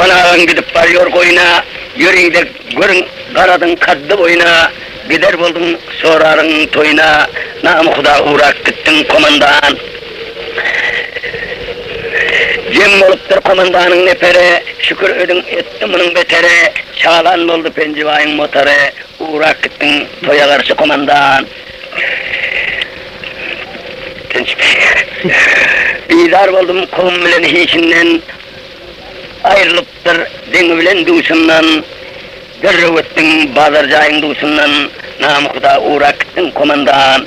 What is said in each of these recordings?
Konağın gidip varıyor koyuna, yüreğinde görün karadın kaddı boyuna, gider buldun sorarın toyuna, namı Huda uğrak gittin komandan. Cem oluptur komandanın nepere, şükür ödün ettim bunun betere, çağlan oldu pencivayın motoru, uğrak gittin toya karşı komandan. Bidar oldum kum bilen hiçinden, ayrılıptır deni bilen duşundan, görüv ettin bazarcayın duşundan, namı Huda uğrak gittin komandan.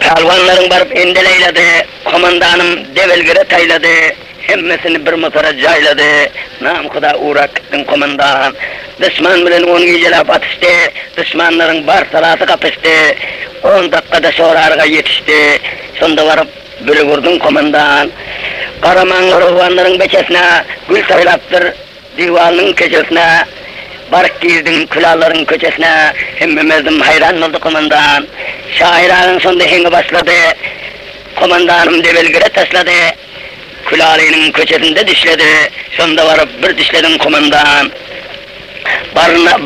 Palvanların barıp endeleyledi, komandanım develgire tayladı, hemmesini bir motora cayladı, namı Huda uğrak gittin komandan. Düşman bilen 10 gecelap atıştı, düşmanların bar salatı kapıştı, 10 dakikada sonra arga yetişti, sonda varıp bölü vurdun komandan. Karaman ruhvanların beçesine, gül saylattır divanın keçesine, barık girdin külalların köçesine, hemmemezdim hayran oldu komandan. Şairağın sonunda hengi başladı, komandanım develgire tasladı, külalinin köçesinde düşledi, sonunda varıp bir düşledim komandan.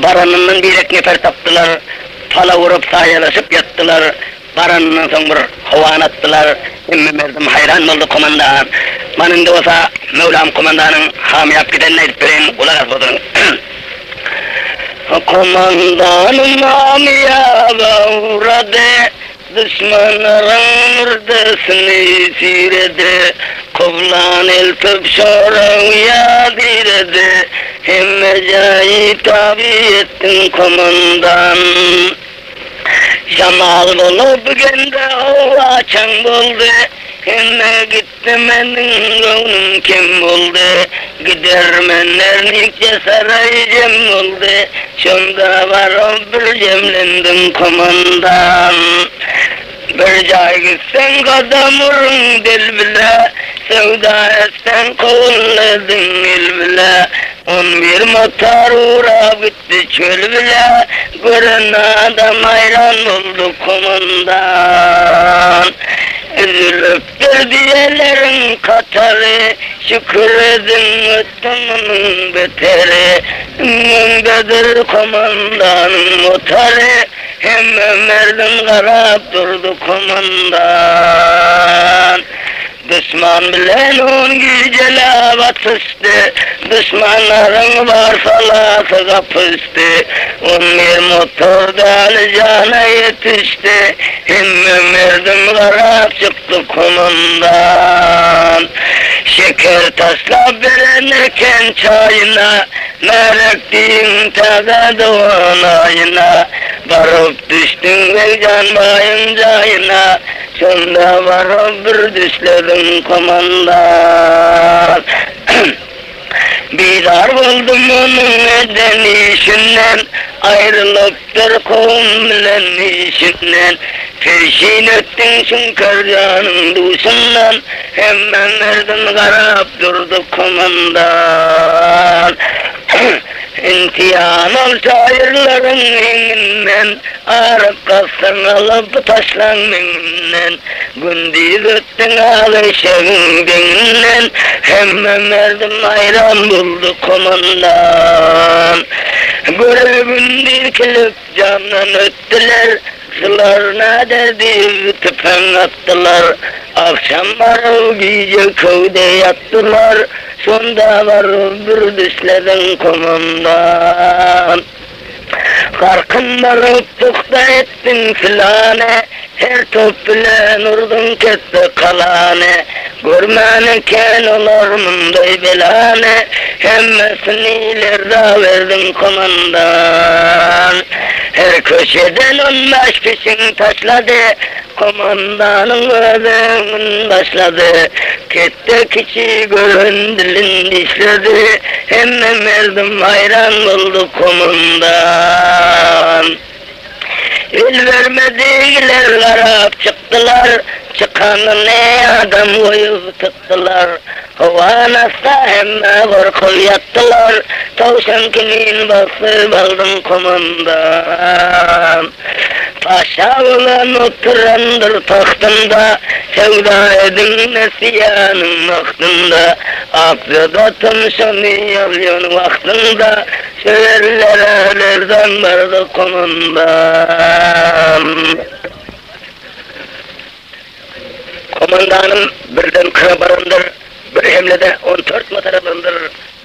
Baranının bir ek nefer taptılar, pala vurup sayalaşıp yattılar, baranının son bir hovan attılar, hemmemezdim hayran oldu komandan. Manın da olsa Mevlam komandanın hamiyap gidenine edip vereyim, kulak asmadın. Komandanım hamiyaba uğradı, düşmanların murdasını siredi, kovlan el köpşora uyadiredi, hemmecayı tabi ettin komandan. Şamal bulup gende hava çang buldu, hemme gittim benim gönlüm kim buldu, gidermenler nikçe saray cem buldu, şunda varıp bir cemlendim komandan. Bir cay gitsen kadamurun dil bile, sevda etsen kovulladın il bile, 11 motor uğrap gitti çöl bile, gören adam hayran oldu komandan. Üzülüptür diyelerin katarı, şükür edin ötümünün beteri, öndedir komandanın motoru, hemen merdim karap durdu komandan. Düşman bilen 10 geceler batıştı, düşmanların var salası kapıştı, 11 motorda cana yetişti, hemmem erdim karap çıktı komandan. Şeker tasla verenirken çayına, merektiğin taga doğan ayına, varıp düştün ve can bayıncayına, sonda varıp bir düşledim komandan. Bidar buldum onun nedeni işinden, ayrılıptır kovum bilen işinden, peşin öttün şünkar canın duşundan, hemen verdim karap durdu komandan. İmtihan ol şairlerin enginden, arıp kalsan alıp taşlan menginden, gündüz öttün alışın denginden, hemen verdim hayran buldu komandan. Görevin dikilip camdan öttüler, sularına derdi tüpen attılar, akşam varıp gece köyde yattılar, sonda varıp bir düşledin komandan. Karkın varıp tukta ettin filane, her top bilen urdun ketti kalane, görmeneken olarmınday belane, hemmesini ileride verdim komandan. Her köşeden 15 kişin taşladı, komandanın ödümün başladı, kette kişi görün dilin dişledi, hemen verdim hayran oldu komandan. El vermediler garap çıktılar, Çıkanı ne adam koyup tuttular, havana sahemme korkul yattılar, tavşan kimin basıp aldın komandan. Paşa ulan oturandır tahtında, sevda edin nesiyanın vaktında, Akya'da tımşanı yalyon vaktında, şehirlerden vardı komandan. Komandanım birden kırabarındır, bir hemlede 14 motoralındır,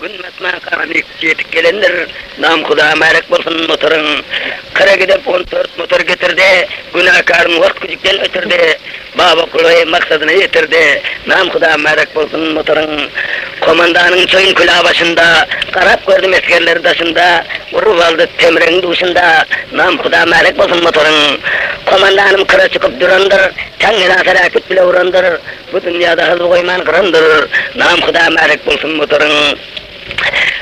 günmet makamı yetip gelendir, nam Huda mərek bolsun motorun, kıra gidip 14 motor getirdi, günahkarın vakt küçükten ötürdü, baba kuluyu maksadına yetirdi, nam Huda mərek bolsun motorun, komandanın çoyun kula başında, karap gördüm eskerleri taşında, vurup aldı temirin duşunda, nam Huda mərek bolsun motorun, komandanım kıra çıkıp durandır, Tangıdan felaket bile uğrandır, bu dünyada hızlı koyman kırandır, nam Huda mərek bolsun motorun.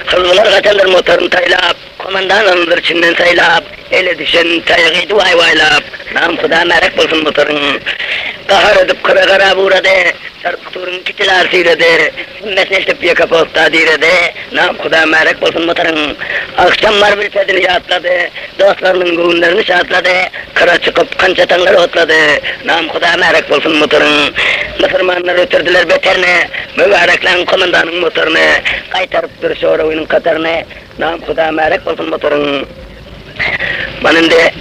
Hızlılar kaçandır motorun taylap, komandan alındır Çin'den saylap, ele düşen tayağıydı vay vaylap, nam Huda mərek bolsun motorun. Kahar edip kıra kara uğradı, sarpıturun kitiler siyredi, simmesine işte bir kapı olta diredi, nam Huda mərek bolsun motorun. Akşamlar bir pedini yatladı, dostlarının güğünlerini şaatladı, kıra çıkıp kança tangar otladı, nam Huda mərek bolsun motorun. Müslümanlar ötürdüler beterine, mübareklen komandanın motorunu, kaytarıp dur şora oyunun katarını, nam Huda mərek bolsun motorun. Benim de